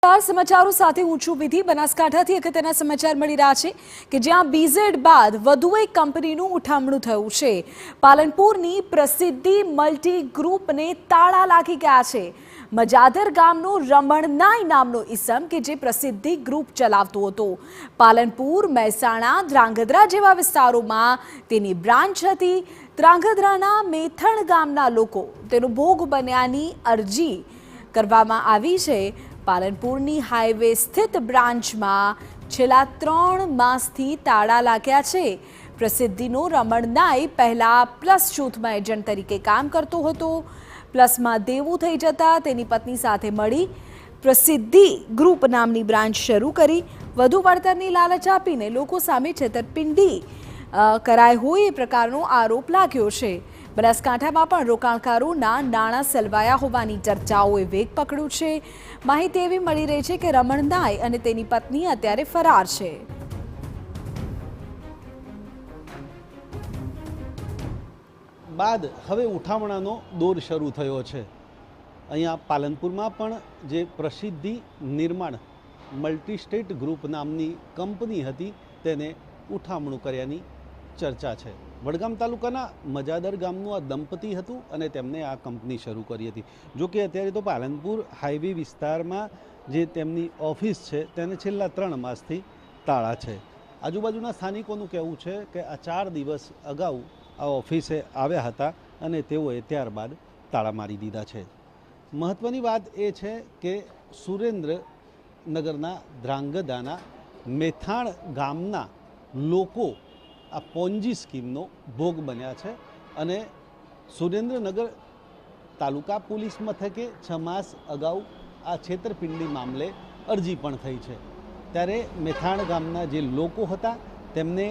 સમાચારો સાથે ઊંચું વિધિ બનાસકાંઠાથી અગત્યના સમાચાર મળી રહ્યા છે કે જ્યાં બીઝેડ બાદ વધુ એક કંપનીનું ઉઠામણું થયું છે। પાલનપુરની પ્રસિદ્ધિ મલ્ટી ગ્રુપને તાળા લાગી ગયા છે। મજાદર ગામનો રમણનાઈ નામનો ઈસમ કે જે પ્રસિદ્ધિ ગ્રુપ ચલાવતો હતો। પાલનપુર, મહેસાણા, ધ્રાંગધ્રા જેવા વિસ્તારોમાં તેની બ્રાન્ચ હતી। ધ્રાંગધ્રાના મેથણ ગામના લોકો તેનો ભોગ બન્યાની અરજી કરવામાં આવી છે। પાલનપુરની હાઈવે સ્થિત બ્રાન્ચમાં છેલ્લા 3 માસથી તાળા લાગ્યા છે। પ્રસિદ્ધિનો રમણનાઈ પહેલા પ્લસ જૂથમાં એજન્ટ તરીકે કામ કરતો હતો। પ્લસમાં દેવું થઈ જતા તેની પત્ની સાથે મળી પ્રસિદ્ધિ ગ્રુપ નામની બ્રાન્ચ શરૂ કરી। વધુ વળતરની લાલચ આપીને લોકો સામે છેતરપિંડી કરાય હોય એ પ્રકારનો આરોપ લાગ્યો છે। બનાસકાંઠામાં પણ રોકાણકારોના નાણાં સલવાયા હોવાની ચર્ચાઓએ વેગ પકડ્યો છે। માહિતી એવી મળી રહી છે કે રમણનાઈ અને તેની પત્ની અત્યારે ફરાર છે। બાદ હવે ઉઠામણાનો દોર શરૂ થયો છે। અહીંયા પાલનપુરમાં પણ જે પ્રસિદ્ધિ નિર્માણ મલ્ટી સ્ટેટ ગ્રુપ નામની કંપની હતી તેને ઉઠામણું કર્યાની ચર્ચા છે। વડગામ તાલુકાના મજાદર ગામનું આ દંપતી હતું અને તેમને આ કંપની શરૂ કરી હતી। જો કે અત્યારે તો પાલનપુર હાઈવે વિસ્તારમાં જે તેમની ઓફિસ છે તેને છેલ્લા 3 માસથી તાળા છે। આજુબાજુના સ્થાનિકોનું કહેવું છે કે આ 4 દિવસ અગાઉ આ ઓફિસે આવ્યા હતા અને તેઓએ ત્યારબાદ તાળા મારી દીધા છે। મહત્ત્વની વાત એ છે કે સુરેન્દ્રનગરના ધ્રાંગધ્રાના મેથાણ ગામના લોકો આ પોન્જી સ્કીમનો ભોગ બન્યા છે અને સુરેન્દ્રનગર તાલુકા પોલીસ મથકે 6 માસ અગાઉ આ છેતરપિંડી મામલે અરજી પણ થઈ છે। ત્યારે મેથાણ ગામના જે લોકો હતા તેમને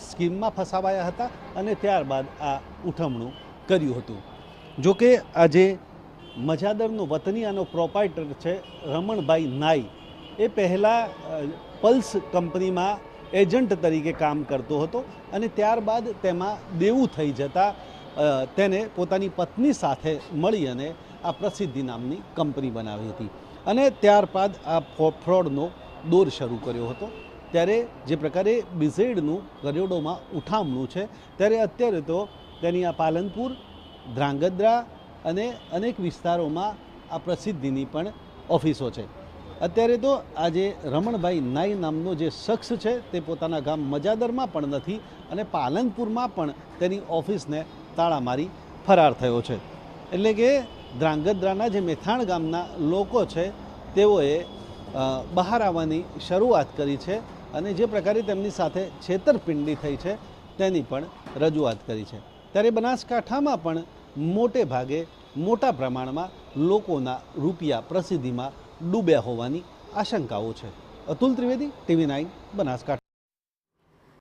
સ્કીમમાં ફસાવાયા હતા અને ત્યારબાદ આ ઉઠમણું કર્યું હતું। જોકે આજે મજાદરનો વતની આનો પ્રોપાઇટર છે રમણભાઈ નાઈ, એ પહેલાં પલ્સ કંપનીમાં એજન્ટ તરીકે કામ કરતો હતો અને ત્યારબાદ તેમાં દેવું થઈ જતાં તેને પોતાની પત્ની સાથે મળી અને આ પ્રસિદ્ધિ નામની કંપની બનાવી હતી અને ત્યારબાદ આ ફ્રોડનો દોર શરૂ કર્યો હતો। ત્યારે જે પ્રકારે બીઝેડનું કરોડોમાં ઉઠામણું છે ત્યારે અત્યારે તો તેની આ પાલનપુર, ધ્રાંગધ્રા અને અનેક વિસ્તારોમાં આ પ્રસિદ્ધિની પણ ઓફિસો છે। અત્યારે તો આજે રમણભાઈ નાઈ નામનો જે શખ્સ છે તે પોતાના ગામ મજાદરમાં પણ નથી અને પાલનપુરમાં પણ તેની ઓફિસને તાળા મારી ફરાર થયો છે। એટલે કે ધ્રાંગધ્રાના જે મેથાણ ગામના લોકો છે તેઓએ બહાર આવવાની શરૂઆત કરી છે અને જે પ્રકારે તેમની સાથે છેતરપિંડી થઈ છે તેની પણ રજૂઆત કરી છે। ત્યારે બનાસકાંઠામાં પણ મોટે ભાગે મોટા પ્રમાણમાં લોકોના રૂપિયા પ્રસિદ્ધિમાં ડૂબ્યા હોવાની આશંકાઓ છે। અતુલ ત્રિવેદી, TV9 બનાસકાંઠા।